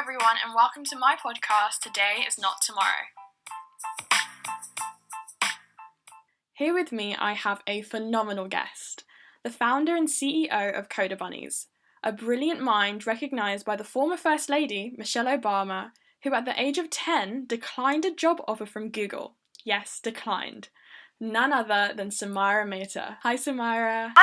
everyone, and welcome to my podcast, Today is Not Tomorrow. Here with me, I have a phenomenal guest, the founder and CEO of Coderbunnyz, a brilliant mind recognised by the former First Lady, Michelle Obama, who at the age of 10 declined a job offer from Google. Yes, declined. None other than Samaira Mehta. Hi, Samaira.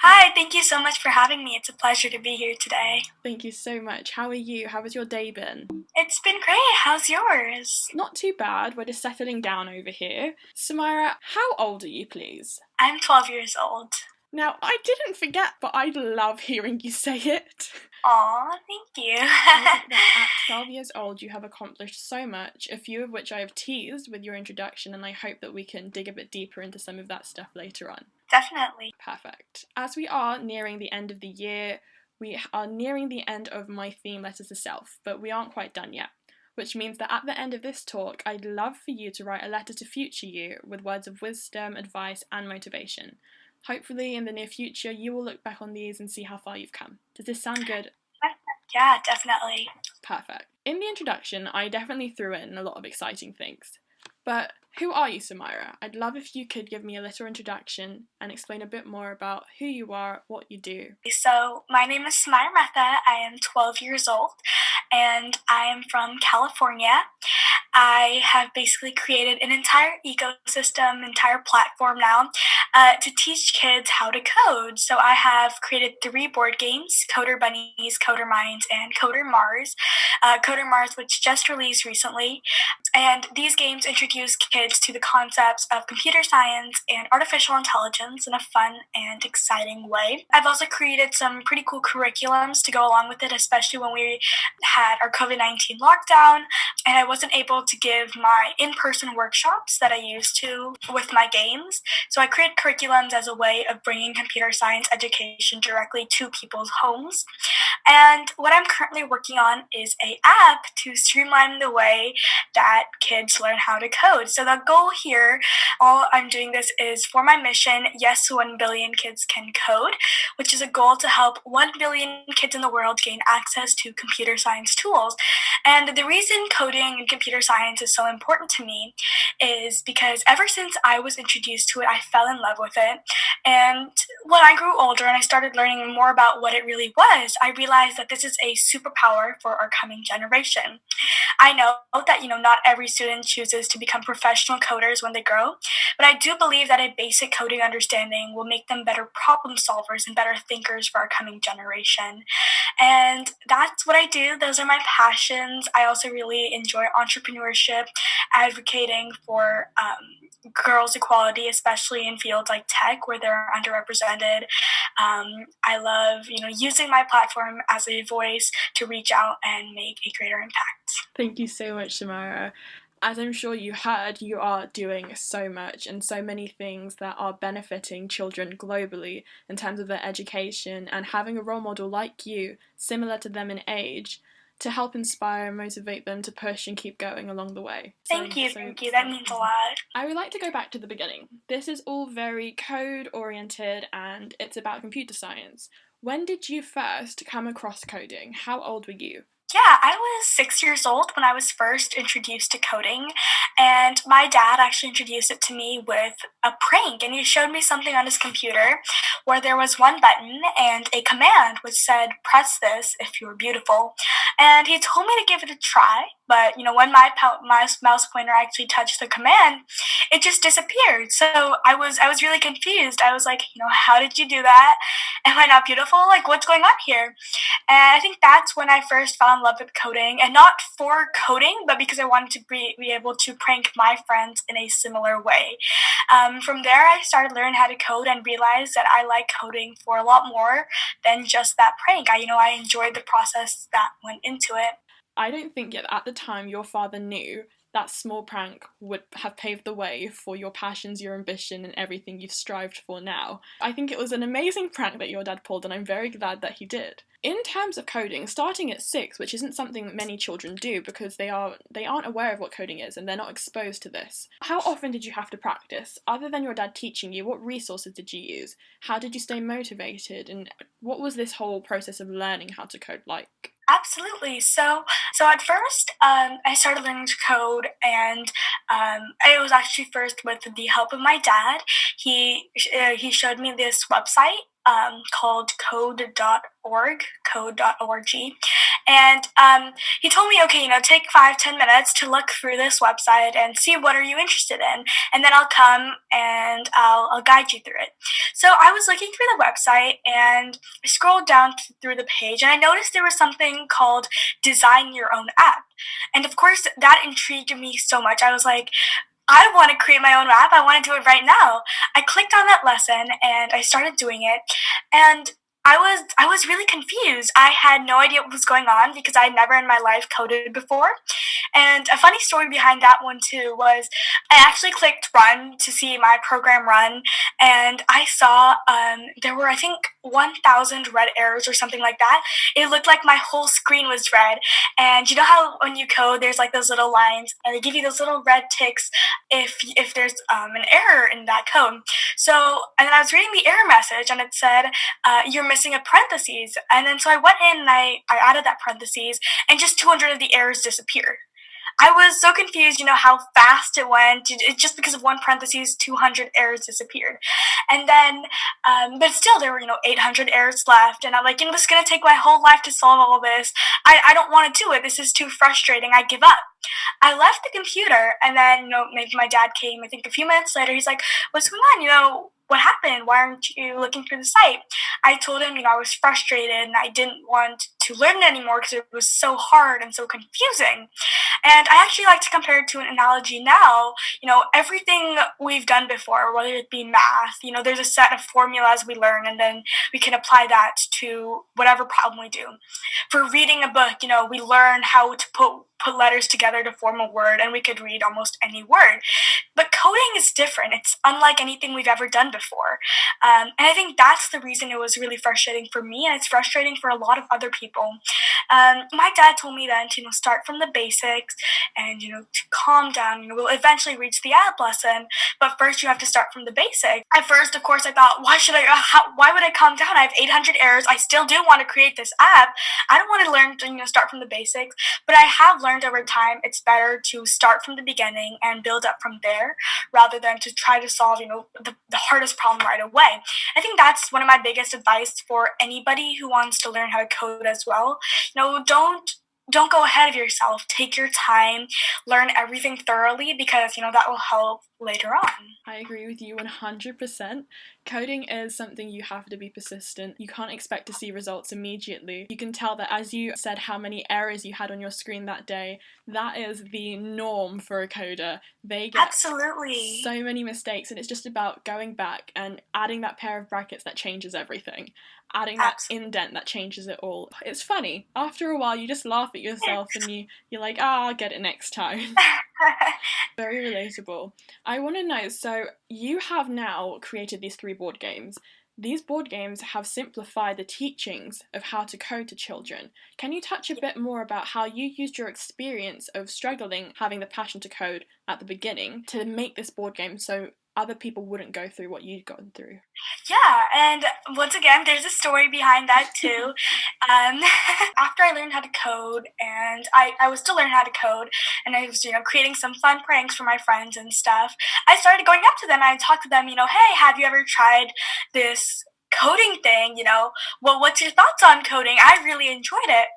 Hi, thank you so much for having me. It's a pleasure to be here today. Thank you so much. How are you? How has your day been? It's been great. How's yours? Not too bad. We're just settling down over here. Samaira, how old are you, please? I'm 12 years old. Now, I didn't forget, but I love hearing you say it. Aw, thank you. I think that at 12 years old, you have accomplished so much, a few of which I have teased with your introduction, and I hope that we can dig a bit deeper into some of that stuff later on. Definitely. Perfect. As we are nearing the end of the year, we are nearing the end of my theme, Letters to Self, but we aren't quite done yet. Which means that at the end of this talk, I'd love for you to write a letter to future you with words of wisdom, advice, and motivation. Hopefully, in the near future, you will look back on these and see how far you've come. Does this sound good? Yeah, definitely. Perfect. In the introduction, I definitely threw in a lot of exciting things. But who are you, Samaira? I'd love if you could give me a little introduction and explain a bit more about who you are, what you do. So, my name is Samaira Mehta. I am 12 years old, and I am from California. I have basically created an entire ecosystem, entire platform now to teach kids how to code. So I have created 3 board games, Coderbunnyz, Coderbunnyz, and Coderbunnyz. Coderbunnyz, which just released recently. And these games introduce kids to the concepts of computer science and artificial intelligence in a fun and exciting way. I've also created some pretty cool curriculums to go along with it, especially when we had our COVID-19 lockdown and I wasn't able to give my in-person workshops that I used to with my games. So I created curriculums as a way of bringing computer science education directly to people's homes. And what I'm currently working on is an app to streamline the way that kids learn how to code. So the goal here, all I'm doing this is for my mission, Yes, 1 billion kids can code, which is a goal to help 1 billion kids in the world gain access to computer science tools. And the reason coding and computer science is so important to me is because ever since I was introduced to it, I fell in love with it. And when I grew older and I started learning more about what it really was, I realized that this is a superpower for our coming generation. I know that, not every student chooses to become professional coders when they grow, but I do believe that a basic coding understanding will make them better problem solvers and better thinkers for our coming generation. And that's what I do. Those are my passions. I also really enjoy entrepreneurship, advocating for girls' equality, especially in fields like tech where they're underrepresented. I love, using my platform as a voice to reach out and make a greater impact. Thank you so much, Samaira. As I'm sure you heard, you are doing so much and so many things that are benefiting children globally in terms of their education, and having a role model like you, similar to them in age, to help inspire and motivate them to push and keep going along the way. Thank you. That means a lot. I would like to go back to the beginning. This is all very code-oriented and it's about computer science. When did you first come across coding? How old were you? Yeah, I was 6 years old when I was first introduced to coding, and my dad actually introduced it to me with a prank, and he showed me something on his computer where there was one button and a command which said, "Press this if you're beautiful," and he told me to give it a try, but when my mouse pointer actually touched the command, it just disappeared. So I was really confused. I was like, how did you do that? Am I not beautiful? Like, what's going on here? And I think that's when I first fell in love with coding, and not for coding, but because I wanted to be able to prank my friends in a similar way. From there, I started learning how to code and realized that I like coding for a lot more than just that prank. I enjoyed the process that went into it. I don't think yet at the time your father knew that small prank would have paved the way for your passions, your ambition, and everything you've strived for now. I think it was an amazing prank that your dad pulled, and I'm very glad that he did. In terms of coding, starting at 6, which isn't something that many children do because they aren't aware of what coding is and they're not exposed to this. How often did you have to practice? Other than your dad teaching you, what resources did you use? How did you stay motivated? And what was this whole process of learning how to code like? Absolutely. So at first, I started learning to code, and it was actually first with the help of my dad. He showed me this website called code.org, and he told me, okay, take 5-10 minutes to look through this website and see what are you interested in, and then I'll come and I'll guide you through it. So I was looking through the website, and I scrolled down through the page, and I noticed there was something called design your own app. And of course, that intrigued me so much. I was like, I want to create my own app. I want to do it right now. I clicked on that lesson and I started doing it. And I was really confused. I had no idea what was going on because I had never in my life coded before. And a funny story behind that one too was I actually clicked run to see my program run, and I saw there were, I think, 1,000 red arrows or something like that. It looked like my whole screen was red. And you know how when you code, there's like those little lines, and they give you those little red ticks if there's an error in that code. So, and then I was reading the error message, and it said, you're missing a parentheses. And then so I went in and I added that parentheses, and just 200 of the errors disappeared. I was so confused, how fast it went. Just because of one parentheses, 200 errors disappeared. And then, but still, there were, 800 errors left. And I'm like, this is going to take my whole life to solve all this. I don't want to do it. This is too frustrating. I give up. I left the computer, and then, maybe my dad came, I think a few minutes later. He's like, what's going on? What happened? Why aren't you looking through the site? I told him, I was frustrated and I didn't want to learn it anymore because it was so hard and so confusing. And I actually like to compare it to an analogy now. Everything we've done before, whether it be math, there's a set of formulas we learn, and then we can apply that to whatever problem we do. For reading a book, we learn how to put letters together to form a word, and we could read almost any word. But coding is different. It's unlike anything we've ever done before. And I think that's the reason it was really frustrating for me, and it's frustrating for a lot of other people. My dad told me then to start from the basics and to calm down. We'll eventually reach the app lesson, but first you have to start from the basics. At first, of course, I thought, why would I calm down? I have 800 errors. I still do want to create this app. I don't want to learn to start from the basics, but I have learned over time it's better to start from the beginning and build up from there rather than to try to solve the hardest problem right away. I think that's one of my biggest advice for anybody who wants to learn how to code as well. Don't go ahead of yourself. Take your time, learn everything thoroughly, because that will help later on. I agree with you 100%. Coding is something you have to be persistent. You can't expect to see results immediately. You can tell that, as you said, how many errors you had on your screen that day. That is the norm for a coder. They get Absolutely. so many mistakes, and it's just about going back and adding that pair of brackets that changes everything. Adding that indent that changes it all. It's funny. After a while, you just laugh at yourself and you're like, I'll get it next time. Very relatable. I want to know, so you have now created these 3 board games. These board games have simplified the teachings of how to code to children. Can you touch a bit more about how you used your experience of struggling, having the passion to code at the beginning, to make this board game so other people wouldn't go through what you'd gone through? Yeah, and once again, there's a story behind that too. After I learned how to code, and I was still learning how to code, and I was creating some fun pranks for my friends and stuff, I started going up to them and I talked to them, hey, have you ever tried this coding thing? What's your thoughts on coding? I really enjoyed it.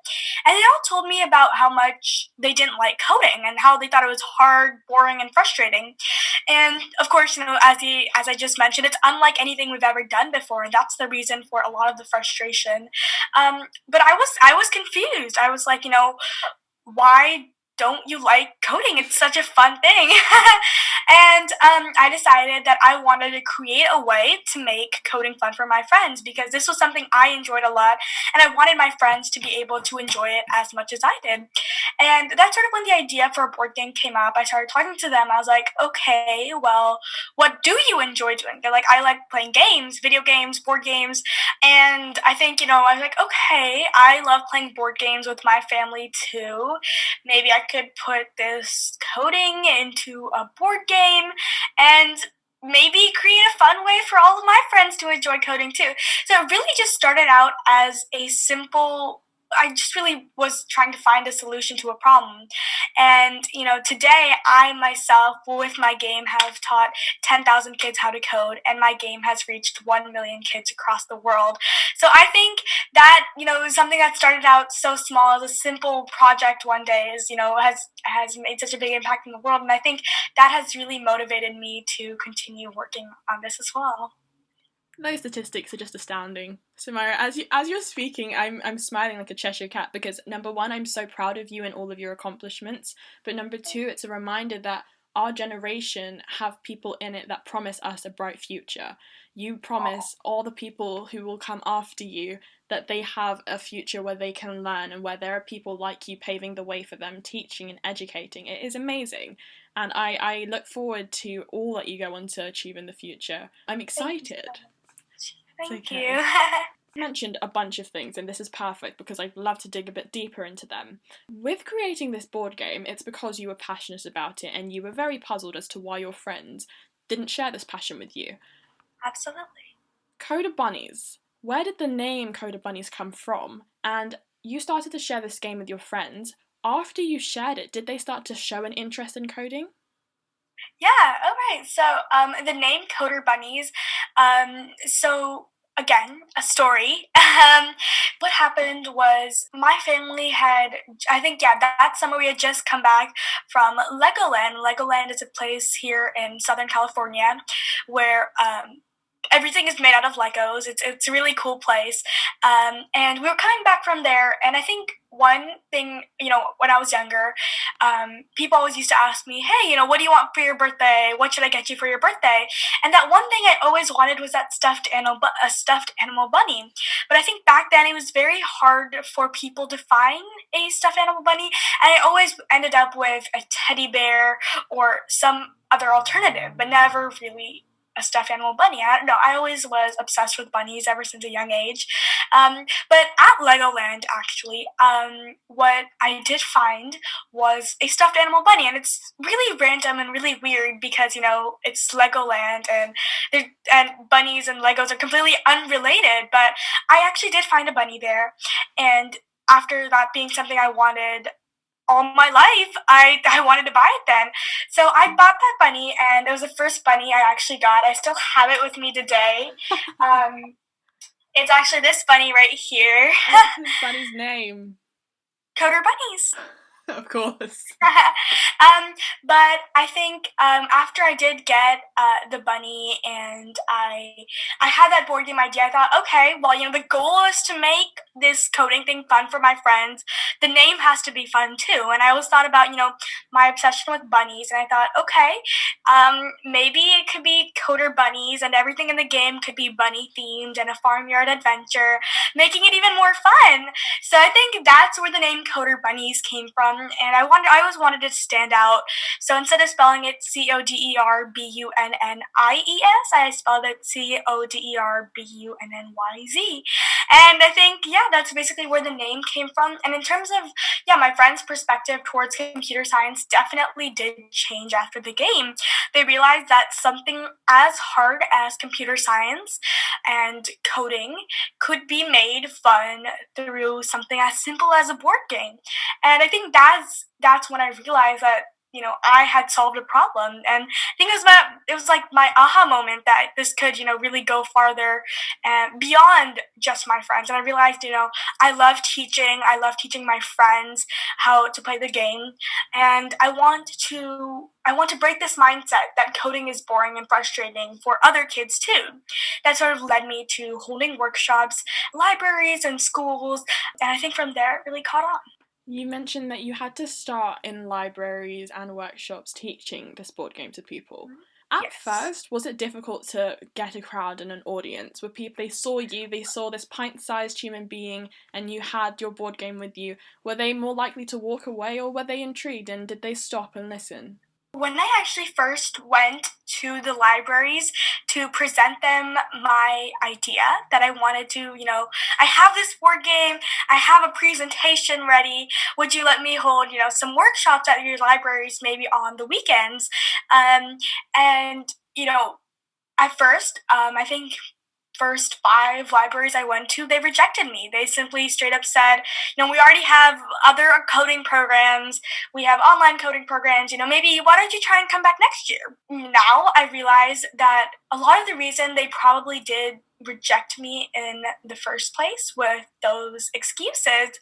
And they all told me about how much they didn't like coding and how they thought it was hard, boring, and frustrating. And of course, as I just mentioned, it's unlike anything we've ever done before, and that's the reason for a lot of the frustration. But I was confused. I was like, why don't you like coding? It's such a fun thing. And I decided that I wanted to create a way to make coding fun for my friends, because this was something I enjoyed a lot, and I wanted my friends to be able to enjoy it as much as I did. And that's sort of when the idea for a board game came up. I started talking to them. I was like, okay, well, what do you enjoy doing? They're like, I like playing games, video games, board games. And I think, I was like, okay, I love playing board games with my family too. Maybe I could put this coding into a board game and maybe create a fun way for all of my friends to enjoy coding too. So it really just started out as a simple I just really was trying to find a solution to a problem. And, today I myself, with my game, have taught 10,000 kids how to code, and my game has reached 1 million kids across the world. So I think that, something that started out so small as a simple project one day has made such a big impact in the world. And I think that has really motivated me to continue working on this as well. Those statistics are just astounding. Samaira, as you're speaking, I'm smiling like a Cheshire cat because number one, I'm so proud of you and all of your accomplishments. But number two, it's a reminder that our generation have people in it that promise us a bright future. You promise all the people who will come after you that they have a future where they can learn and where there are people like you paving the way for them, teaching and educating. It is amazing. And I look forward to all that you go on to achieve in the future. I'm excited. Thank you. You mentioned a bunch of things, and this is perfect because I'd love to dig a bit deeper into them. With creating this board game, it's because you were passionate about it and you were very puzzled as to why your friends didn't share this passion with you. Absolutely. Coderbunnyz. Where did the name Coderbunnyz come from? And you started to share this game with your friends. After you shared it, did they start to show an interest in coding? Yeah, alright. So, the name Coderbunnyz, so again, a story. What happened was my family that summer we had just come back from Legoland. Legoland is a place here in Southern California where everything is made out of Legos. It's a really cool place. And we were coming back from there, and I think one thing, when I was younger, people always used to ask me, hey, what do you want for your birthday? What should I get you for your birthday? And that one thing I always wanted was that a stuffed animal bunny. But I think back then it was very hard for people to find a stuffed animal bunny, and I always ended up with a teddy bear or some other alternative, but never really a stuffed animal bunny. I don't know. I always was obsessed with bunnies ever since a young age. But at Legoland, actually, what I did find was a stuffed animal bunny, and it's really random and really weird because it's Legoland, and bunnies and Legos are completely unrelated. But I actually did find a bunny there, and after that being something I wanted all my life, I wanted to buy it then. So I bought that bunny, and it was the first bunny I actually got. I still have it with me today. It's actually this bunny right here. What's this bunny's name? Coderbunnyz. Of course. But I think after I did get the bunny and I had that board game idea, I thought, okay, well, the goal is to make this coding thing fun for my friends. The name has to be fun too. And I always thought about, my obsession with bunnies, and I thought, okay, maybe it could be Coderbunnyz, and everything in the game could be bunny themed and a farmyard adventure, making it even more fun. So I think that's where the name Coderbunnyz came from. And I always wanted it to stand out. So instead of spelling it Coderbunnyz, I spelled it Coderbunnyz. And I think, that's basically where the name came from. And in terms of, my friends' perspective towards computer science definitely did change after the game. They realized that something as hard as computer science and coding could be made fun through something as simple as a board game. And I think that's when I realized that I had solved a problem. And I think it was like my aha moment that this could really go farther and beyond just my friends. And I realized I love teaching my friends how to play the game, and I want to break this mindset that coding is boring and frustrating for other kids too. That sort of led me to holding workshops, libraries, and schools, and I think from there it really caught on. You mentioned that you had to start in libraries and workshops teaching this board game to people. At first, was it difficult to get a crowd and an audience? Were people, they saw you, they saw this pint-sized human being, and you had your board game with you. Were they more likely to walk away, or were they intrigued, and did they stop and listen? When I actually first went to the libraries to present them my idea that I wanted to, I have this board game, I have a presentation ready, would you let me hold, some workshops at your libraries maybe on the weekends? And, at first, I think first 5 libraries I went to, they rejected me. They simply straight up said, we already have other coding programs, we have online coding programs, maybe why don't you try and come back next year? Now I realize that a lot of the reason they probably did reject me in the first place with those excuses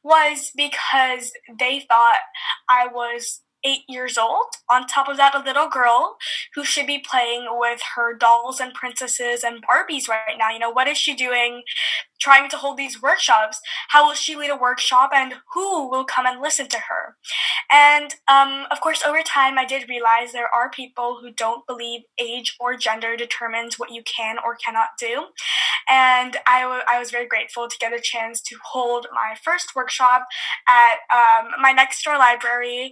was because they thought I was 8 years old. On top of that, a little girl who should be playing with her dolls and princesses and Barbies right now. What is she doing trying to hold these workshops? How will she lead a workshop and who will come and listen to her? And of course, over time, I did realize there are people who don't believe age or gender determines what you can or cannot do. And I was very grateful to get a chance to hold my first workshop at my next door library.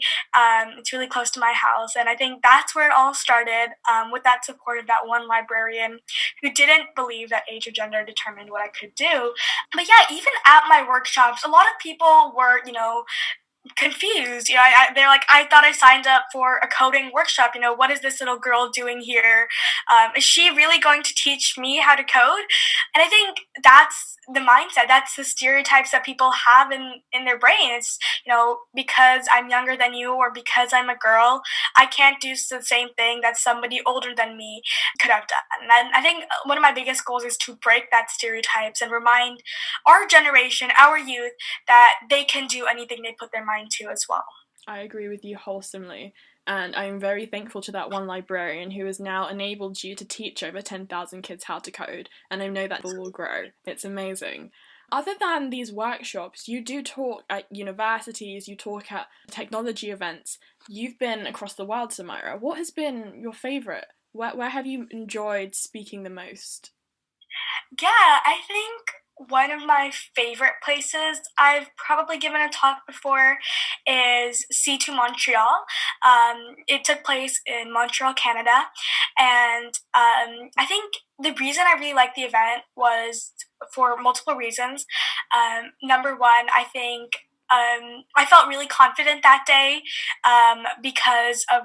It's really close to my house, and I think that's where it all started, with that support of that one librarian who didn't believe that age or gender determined what I could do. But yeah, even at my workshops, a lot of people were, confused. They're like, I thought I signed up for a coding workshop. What is this little girl doing here? Is she really going to teach me how to code? And I think that's the mindset. That's the stereotypes that people have in their brain. It's, because I'm younger than you or because I'm a girl, I can't do the same thing that somebody older than me could have done. And I think one of my biggest goals is to break that stereotypes and remind our generation, our youth, that they can do anything they put their mind to as well. I agree with you wholesomely, and I'm very thankful to that one librarian who has now enabled you to teach over 10,000 kids how to code, and I know that will grow. It's amazing. Other than these workshops, you do talk at universities, you talk at technology events. You've been across the world, Samaira. What has been your favourite? Where have you enjoyed speaking the most? Yeah, I think one of my favorite places I've probably given a talk before is C2 Montreal. It took place in Montreal, Canada, and I think the reason I really liked the event was for multiple reasons. Number one, I think I felt really confident that day because of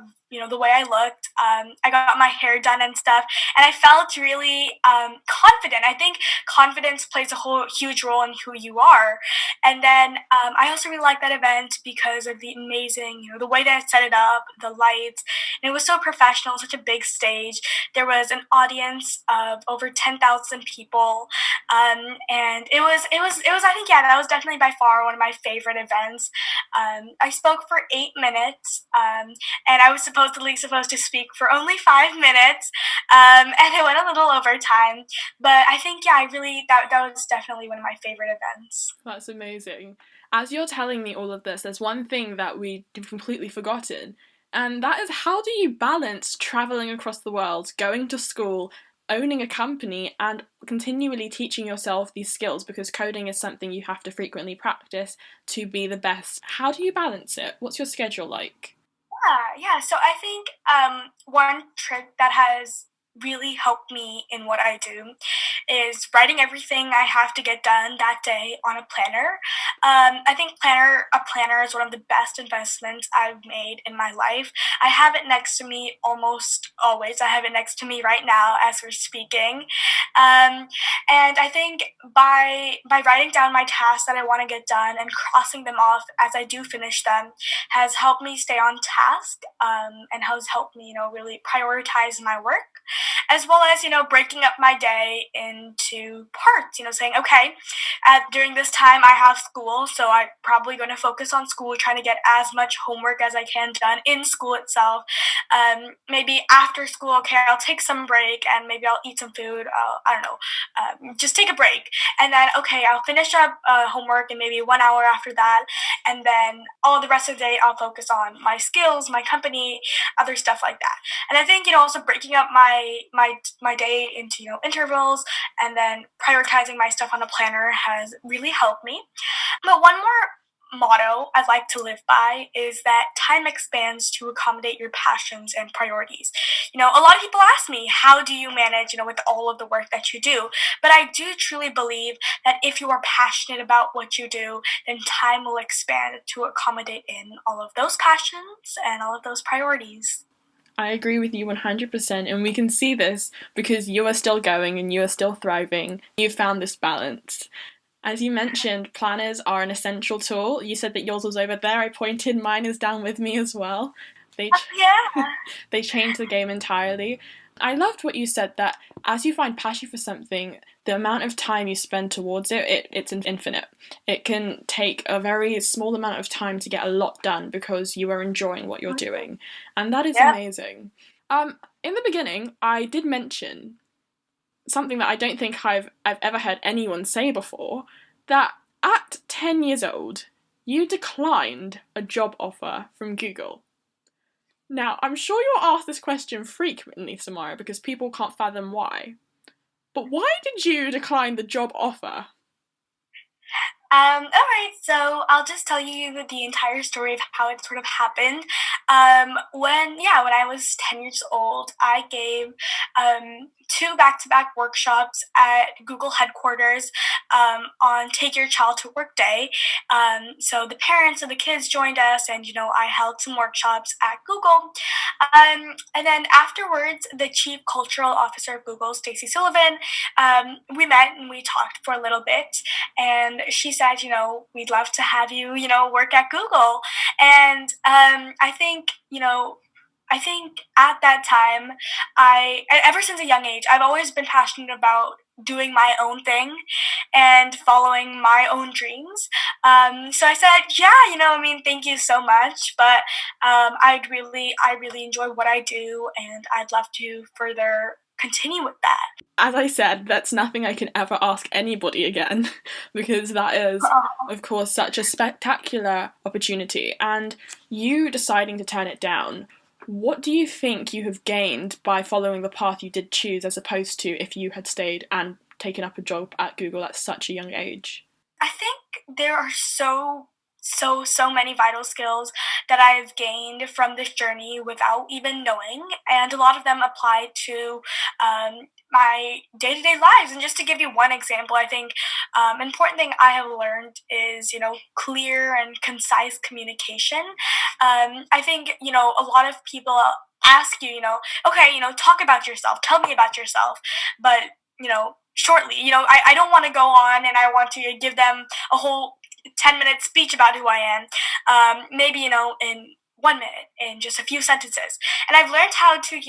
the way I looked. I got my hair done and stuff, and I felt really confident. I think confidence plays a whole huge role in who you are. And then I also really liked that event because of the amazing, the way that it set it up, the lights, and it was so professional, such a big stage. There was an audience of over 10,000 people, and it was. I think that was definitely by far one of my favorite events. I spoke for 8 minutes, and I was supposed to speak for only 5 minutes, and it went a little over time. But I think I really that was definitely one of my favorite events. That's amazing. As you're telling me all of this, there's one thing that we've completely forgotten, and that is how do you balance traveling across the world, going to school, owning a company, and continually teaching yourself these skills, because coding is something you have to frequently practice to be the best. How do you balance it? What's your schedule like? Yeah. So I think one trick that has really helped me in what I do is writing everything I have to get done that day on a planner. I think a planner is one of the best investments I've made in my life. I have it next to me almost always. I have it next to me right now as we're speaking. And I think by writing down my tasks that I want to get done and crossing them off as I do finish them has helped me stay on task, and has helped me, really prioritize my work, as well as, breaking up my day into parts, saying, okay, during this time I have school, so I'm probably going to focus on school, trying to get as much homework as I can done in school itself. Maybe after school, okay, I'll take some break and maybe I'll eat some food. I don't know, just take a break. And then, okay, I'll finish up homework in maybe 1 hour after that. And then all the rest of the day, I'll focus on my skills, my company, other stuff like that. And I think, also breaking up my day into, intervals and then prioritizing my stuff on a planner has really helped me. But one more motto I'd like to live by is that time expands to accommodate your passions and priorities. A lot of people ask me, how do you manage, with all of the work that you do? But I do truly believe that if you are passionate about what you do, then time will expand to accommodate in all of those passions and all of those priorities. I agree with you 100%, and we can see this because you are still going and you are still thriving. You've found this balance. As you mentioned, planners are an essential tool. You said that yours was over there. I pointed, mine is down with me as well. They Yeah. they changed the game entirely. I loved what you said, that as you find passion for something, the amount of time you spend towards it's infinite. It can take a very small amount of time to get a lot done because you are enjoying what you're doing. And that is Yeah. amazing. In the beginning, I did mention something that I don't think I've ever heard anyone say before, that at 10 years old, you declined a job offer from Google. Now, I'm sure you're asked this question frequently, Samaira, because people can't fathom why. But why did you decline the job offer? Alright, so I'll just tell you the entire story of how it sort of happened. When I was 10 years old, I gave two back-to-back workshops at Google headquarters on Take Your Child to Work Day. So the parents and the kids joined us, and I held some workshops at Google. And then afterwards, the Chief Cultural Officer of Google, Stacy Sullivan, we met and we talked for a little bit, and she said, we'd love to have you, work at Google. And I think at that time, ever since a young age, I've always been passionate about doing my own thing and following my own dreams. So I said, thank you so much, but I really enjoy what I do, and I'd love to further continue with that. As I said, that's nothing I can ever ask anybody again, because that is, of course, such a spectacular opportunity. And you deciding to turn it down, what do you think you have gained by following the path you did choose, as opposed to if you had stayed and taken up a job at Google at such a young age? I think there are so many vital skills that I've gained from this journey without even knowing, and a lot of them apply to my day-to-day lives. And just to give you one example, I think an important thing I have learned is clear and concise communication. I think a lot of people ask you, okay, talk about yourself, tell me about yourself, but shortly, I don't want to go on and I want to give them a whole 10-minute speech about who I am, maybe, in 1 minute, in just a few sentences. And I've learned how to,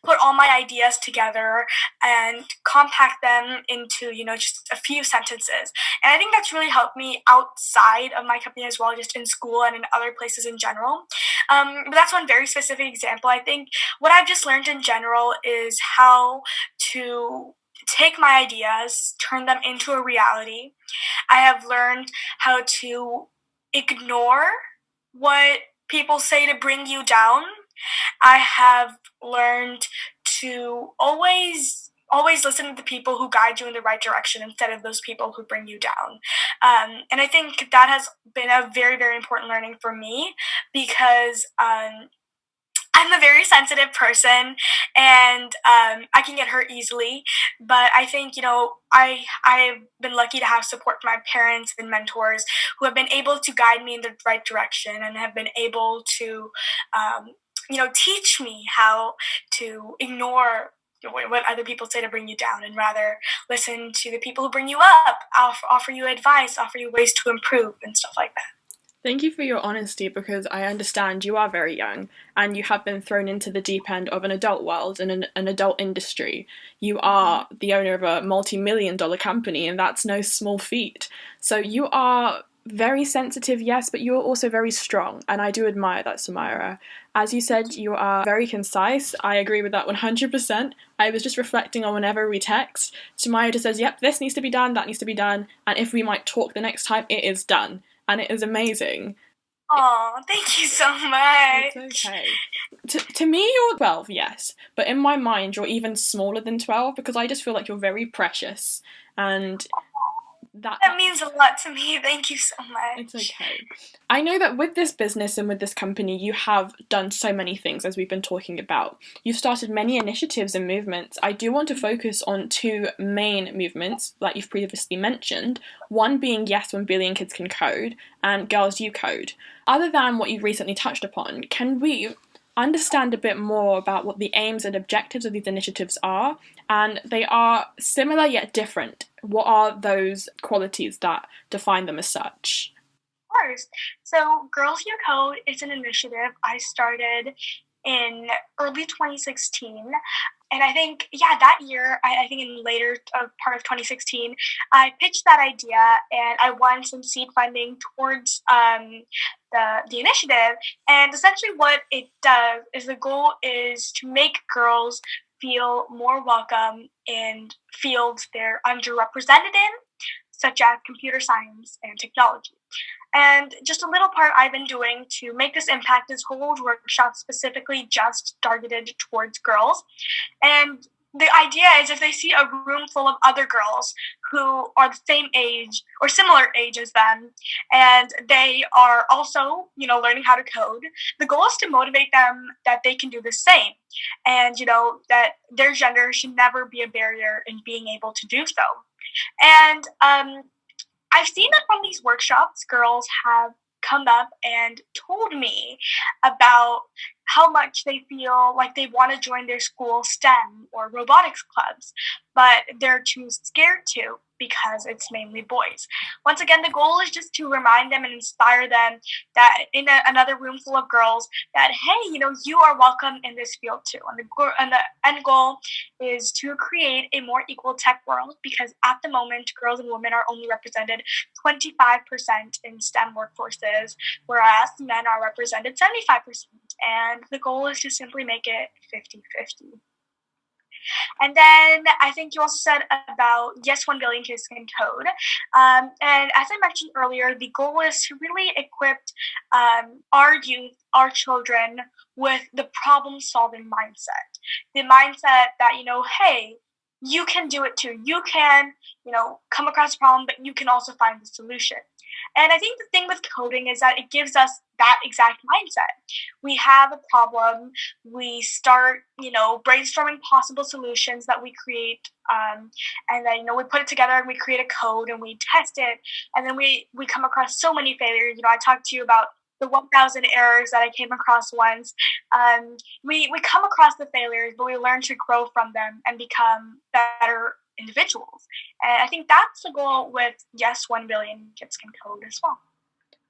put all my ideas together and compact them into, just a few sentences. And I think that's really helped me outside of my company as well, just in school and in other places in general. But that's one very specific example. I think what I've just learned in general is how to take my ideas, turn them into a reality. I have learned how to ignore what people say to bring you down. I have learned to always listen to the people who guide you in the right direction instead of those people who bring you down. And I think that has been a very, very important learning for me, because I'm a very sensitive person, and I can get hurt easily. But I think, I've been lucky to have support from my parents and mentors who have been able to guide me in the right direction and have been able to, teach me how to ignore what other people say to bring you down, and rather listen to the people who bring you up, offer you advice, offer you ways to improve and stuff like that. Thank you for your honesty, because I understand you are very young and you have been thrown into the deep end of an adult world and an adult industry. You are the owner of a multi-million-dollar company, and that's no small feat. So you are very sensitive, yes, but you are also very strong, and I do admire that, Samaira. As you said, you are very concise. I agree with that 100%. I was just reflecting on whenever we text, Samaira just says, yep, this needs to be done, that needs to be done, and if we might talk the next time, it is done. And it is amazing. Oh, thank you so much. It's okay. To me, you're 12, yes, but in my mind, you're even smaller than 12, because I just feel like you're very precious, and that means a lot to me. Thank you so much. It's okay. I know that with this business and with this company, you have done so many things, as we've been talking about. You've started many initiatives and movements. I do want to focus on two main movements, like you've previously mentioned. One being Yes, 1 Billion Kids Can Code, and Girls You Code. Other than what you've recently touched upon, can we understand a bit more about what the aims and objectives of these initiatives are, and they are similar yet different. What are those qualities that define them as such? Of course. So, Girls Who Code is an initiative I started in early 2016. And I think, yeah, that year, I think in later part of 2016, I pitched that idea and I won some seed funding towards the initiative. And essentially, what it does is the goal is to make girls feel more welcome in fields they're underrepresented in, such as computer science and technology. And just a little part I've been doing to make this impact is hold workshops specifically just targeted towards girls. And the idea is if they see a room full of other girls who are the same age or similar age as them, and they are also, learning how to code, the goal is to motivate them that they can do the same. And, that their gender should never be a barrier in being able to do so. And I've seen that from these workshops, girls have come up and told me about how much they feel like they want to join their school STEM or robotics clubs, but they're too scared to because it's mainly boys. Once again, the goal is just to remind them and inspire them that in another room full of girls, that, hey, you are welcome in this field too. And the end goal is to create a more equal tech world, because at the moment, girls and women are only represented 25% in STEM workforces, whereas men are represented 75%. And the goal is to simply make it 50-50. And then I think you also said about yes, 1 billion kids can code. And as I mentioned earlier, the goal is to really equip our youth, our children, with the problem-solving mindset. The mindset that, hey, you can do it too. You can, come across a problem, but you can also find the solution. And I think the thing with coding is that it gives us that exact mindset. We have a problem, we start, brainstorming possible solutions that we create, and then, we put it together and we create a code and we test it, and then we come across so many failures. I talked to you about the 1,000 errors that I came across once. We come across the failures, but we learn to grow from them and become better individuals. And I think that's the goal with Yes, 1 billion kids can code as well.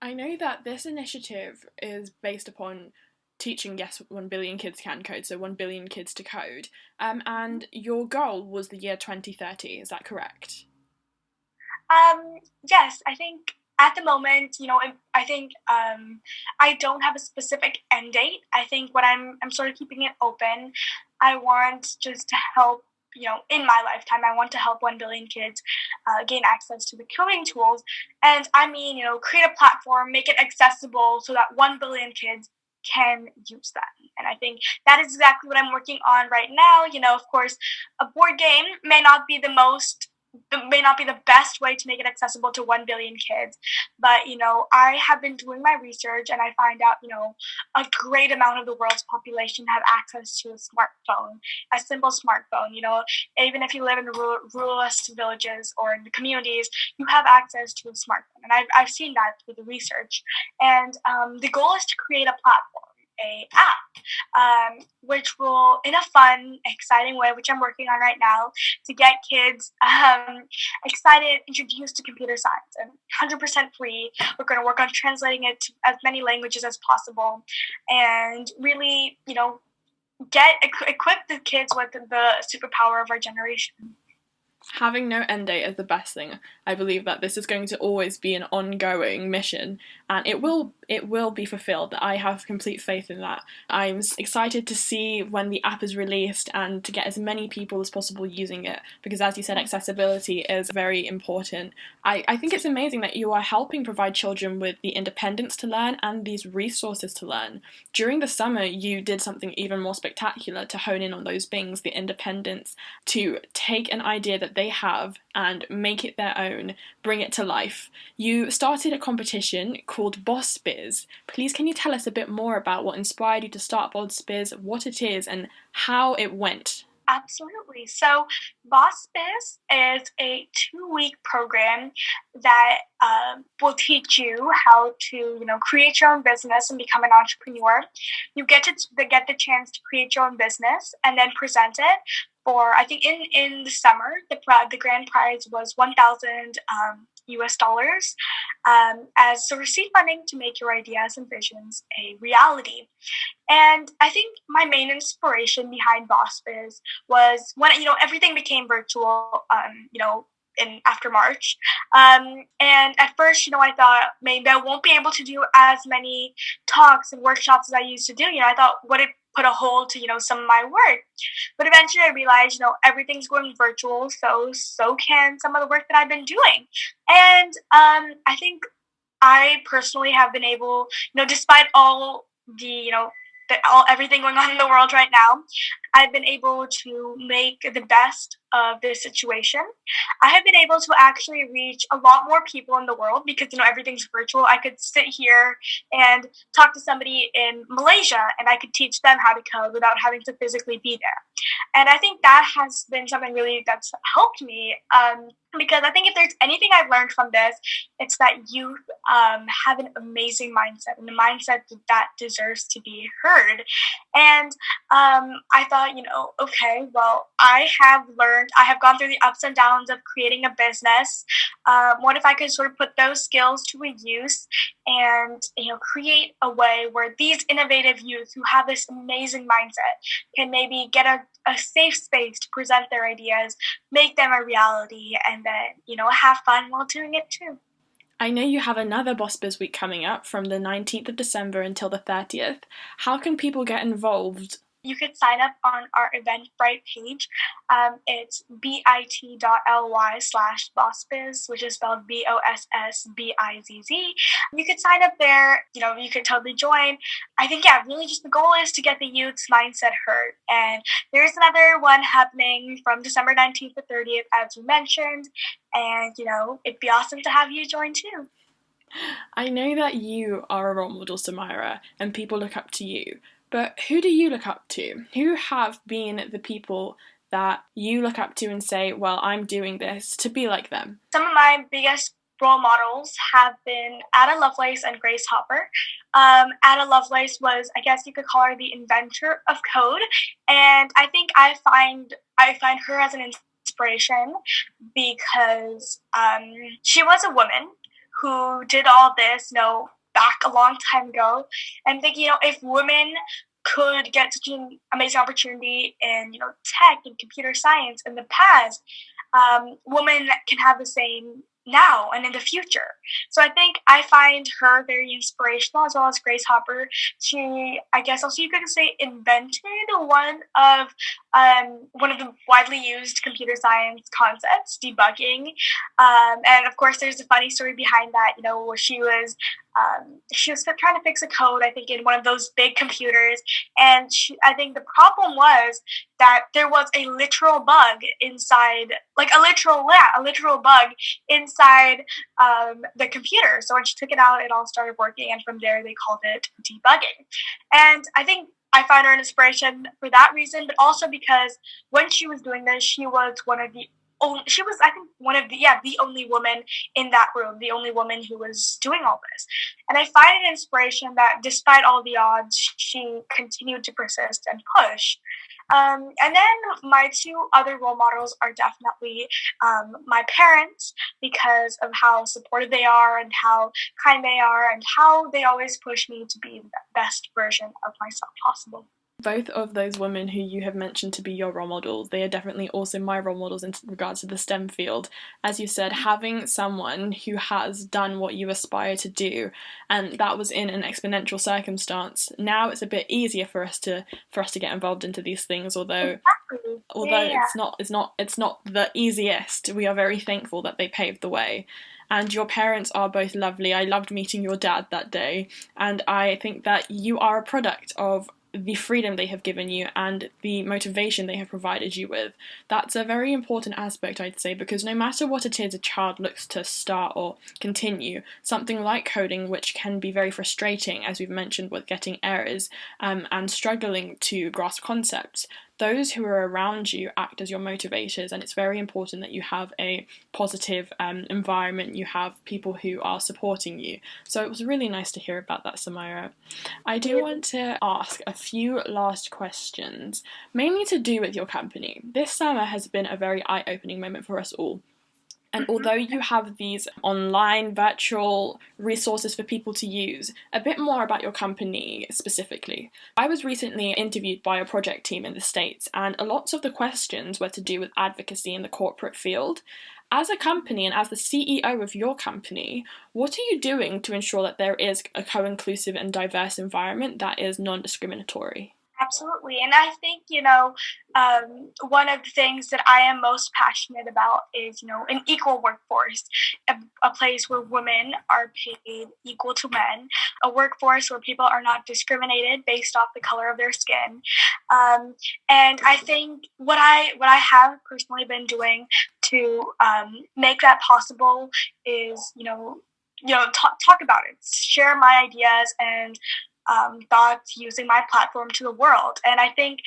I know that this initiative is based upon teaching Yes, 1 billion kids can code, so 1 billion kids to code. And your goal was the year 2030, is that correct? Yes, I think at the moment, I think I don't have a specific end date. I think what I'm sort of keeping it open. I want just to help, in my lifetime, I want to help 1 billion kids gain access to the coding tools. And I mean, create a platform, make it accessible so that 1 billion kids can use them. And I think that is exactly what I'm working on right now. Of course, a board game may not be the best way to make it accessible to 1 billion kids, but I have been doing my research and I find out a great amount of the world's population have access to a smartphone, a simple smartphone. Even if you live in ruralist villages or in the communities, you have access to a smartphone, and I've seen that through the research. And the goal is to create a platform, a app, which will, in a fun, exciting way, which I'm working on right now, to get kids excited, introduced to computer science, and 100% free. We're going to work on translating it to as many languages as possible, and really, equip the kids with the superpower of our generation. Having no end date is the best thing. I believe that this is going to always be an ongoing mission, and it will be fulfilled. I have complete faith in that. I'm excited to see when the app is released and to get as many people as possible using it, because as you said, accessibility is very important. I think it's amazing that you are helping provide children with the independence to learn and these resources to learn. During the summer, you did something even more spectacular to hone in on those things, the independence, to take an idea that they have and make it their own, bring it to life. You started a competition called Boss Biz. Please, can you tell us a bit more about what inspired you to start Boss Biz, what it is, and how it went? Absolutely. So, Boss Biz is a 2-week program that will teach you how to, create your own business and become an entrepreneur. You get the chance to create your own business and then present it for. I think in the summer, the grand prize was 1,000 US dollars as so receive funding to make your ideas and visions a reality. And I think my main inspiration behind Boss Biz was when everything became virtual. In after March, and at first, I thought maybe I won't be able to do as many talks and workshops as I used to do. I thought would it put a hold to some of my work, but eventually I realized everything's going virtual, so can some of the work that I've been doing, and I think I personally have been able, despite all the, everything going on in the world right now, I've been able to make the best of this situation. I have been able to actually reach a lot more people in the world because everything's virtual. I could sit here and talk to somebody in Malaysia, and I could teach them how to code without having to physically be there. And I think that has been something really that's helped me, because I think if there's anything I've learned from this, it's that youth have an amazing mindset and a mindset that deserves to be heard. And I thought, okay, well, I have gone through the ups and downs of creating a business. What if I could sort of put those skills to a use and, create a way where these innovative youth who have this amazing mindset can maybe get a safe space to present their ideas, make them a reality, and then, have fun while doing it too. I know you have another Boss Biz week coming up from the 19th of December until the 30th. How can people get involved? You could sign up on our Eventbrite page. It's bit.ly/bossbiz, which is spelled BOSSBIZZ. You could sign up there. You could totally join. I think, really just the goal is to get the youth's mindset heard. And there's another one happening from December 19th to 30th, as you mentioned. And, it'd be awesome to have you join too. I know that you are a role model, Samaira, and people look up to you. But who do you look up to? Who have been the people that you look up to and say, well, I'm doing this to be like them? Some of my biggest role models have been Ada Lovelace and Grace Hopper. Ada Lovelace was, I guess you could call her the inventor of code. And I think I find her as an inspiration because she was a woman who did all this, back a long time ago, and think, if women could get such an amazing opportunity in, tech and computer science in the past, women can have the same now and in the future. So I think I find her very inspirational, as well as Grace Hopper. She, I guess also you could say, invented one of the widely used computer science concepts, debugging. And of course, there's a funny story behind that. Where she was trying to fix a code, I think, in one of those big computers, and I think the problem was that there was a literal bug inside, a literal bug inside the computer. So when she took it out, it all started working, and from there they called it debugging. And I think I find her an inspiration for that reason, but also because when she was doing this, she was I think the only woman in that room, the only woman who was doing all this. And I find it inspiration that despite all the odds, she continued to persist and push. And then my two other role models are definitely my parents, because of how supportive they are and how kind they are and how they always push me to be the best version of myself possible. Both of those women who you have mentioned to be your role models, they are definitely also my role models in regards to the STEM field. As you said, having someone who has done what you aspire to do, and that was in an exponential circumstance. Now it's a bit easier for us to get involved into these things, although it's not the easiest. We are very thankful that they paved the way. And your parents are both lovely. I loved meeting your dad that day, and I think that you are a product of the freedom they have given you and the motivation they have provided you with. That's a very important aspect, I'd say, because no matter what it is a child looks to start or continue, something like coding, which can be very frustrating, as we've mentioned, with getting errors and struggling to grasp concepts, those who are around you act as your motivators, and it's very important that you have a positive environment, you have people who are supporting you. So it was really nice to hear about that, Samaira. I do want to ask a few last questions, mainly to do with your company. This summer has been a very eye-opening moment for us all. And although you have these online virtual resources for people to use, a bit more about your company specifically. I was recently interviewed by a project team in the States, and a lot of the questions were to do with advocacy in the corporate field. As a company and as the CEO of your company, what are you doing to ensure that there is a co-inclusive and diverse environment that is non-discriminatory? Absolutely. And I think, one of the things that I am most passionate about is, an equal workforce, a place where women are paid equal to men, a workforce where people are not discriminated based off the color of their skin. And I think what I have personally been doing to make that possible is, talk about it, share my ideas and thoughts using my platform to the world. And I think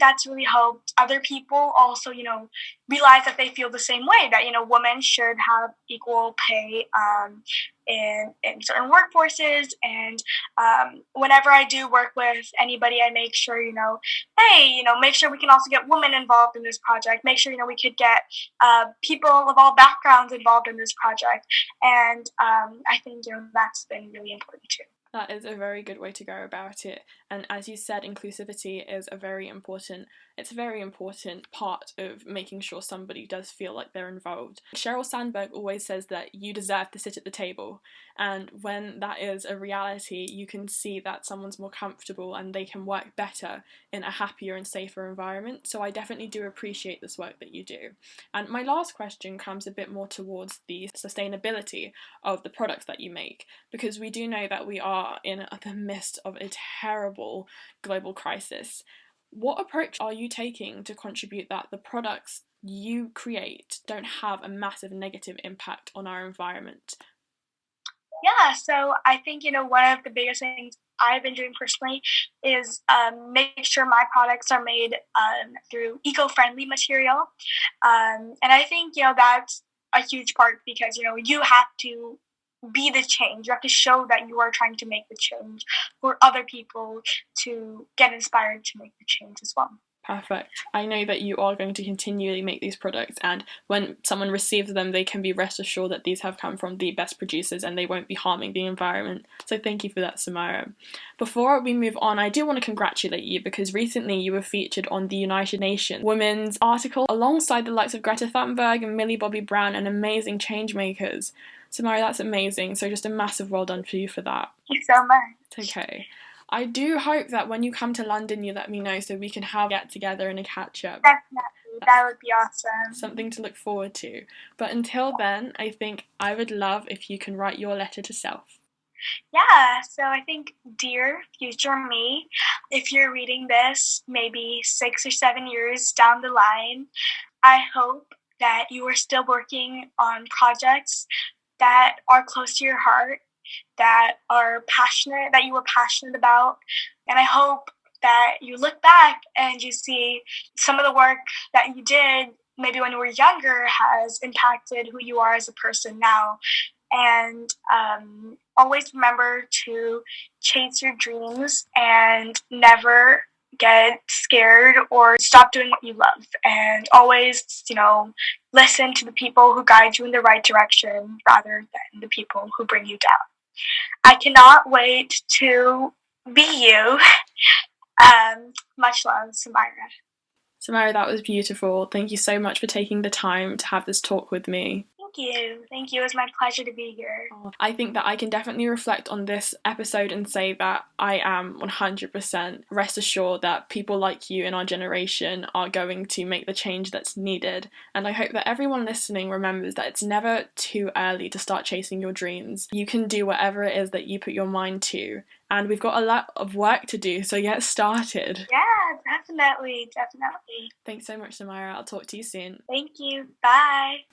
that's really helped other people also, realize that they feel the same way, that, women should have equal pay in certain workforces. And whenever I do work with anybody, I make sure, hey, make sure we can also get women involved in this project. Make sure, we could get people of all backgrounds involved in this project. And I think, that's been really important too. That is a very good way to go about it. And as you said, inclusivity is a very important part of making sure somebody does feel like they're involved. Sheryl Sandberg always says that you deserve to sit at the table. And when that is a reality, you can see that someone's more comfortable and they can work better in a happier and safer environment. So I definitely do appreciate this work that you do. And my last question comes a bit more towards the sustainability of the products that you make, because we do know that we are in the midst of a terrible global crisis. What approach are you taking to contribute that the products you create don't have a massive negative impact on our environment? Yeah, so I think, one of the biggest things I've been doing personally is make sure my products are made through eco-friendly material. And I think, that's a huge part because, you have to be the change. You have to show that you are trying to make the change for other people to get inspired to make the change as well. Perfect. I know that you are going to continually make these products, and when someone receives them, they can be rest assured that these have come from the best producers and they won't be harming the environment. So thank you for that, Samaira. Before we move on, I do want to congratulate you because recently you were featured on the United Nations Women's article alongside the likes of Greta Thunberg and Millie Bobby Brown and amazing change makers. Samaira, that's amazing. So just a massive well done for you for that. Thank you so much. It's okay. I do hope that when you come to London, you let me know so we can get together and a catch up. Definitely, that would be awesome. Something to look forward to. But until then, I think I would love if you can write your letter to self. Yeah, so I think, dear future me, if you're reading this maybe 6 or 7 years down the line, I hope that you are still working on projects that are close to your heart, that you were passionate about. And I hope that you look back and you see some of the work that you did maybe when you were younger has impacted who you are as a person now. And always remember to chase your dreams and never get scared or stop doing what you love. And always, listen to the people who guide you in the right direction rather than the people who bring you down. I cannot wait to be you. Much love, Samaira. Samaira, that was beautiful. Thank you so much for taking the time to have this talk with me. Thank you. Thank you. It was my pleasure to be here. I think that I can definitely reflect on this episode and say that I am 100% rest assured that people like you in our generation are going to make the change that's needed. And I hope that everyone listening remembers that it's never too early to start chasing your dreams. You can do whatever it is that you put your mind to. And we've got a lot of work to do, so get started. Yeah, definitely. Thanks so much, Samaira. I'll talk to you soon. Thank you. Bye.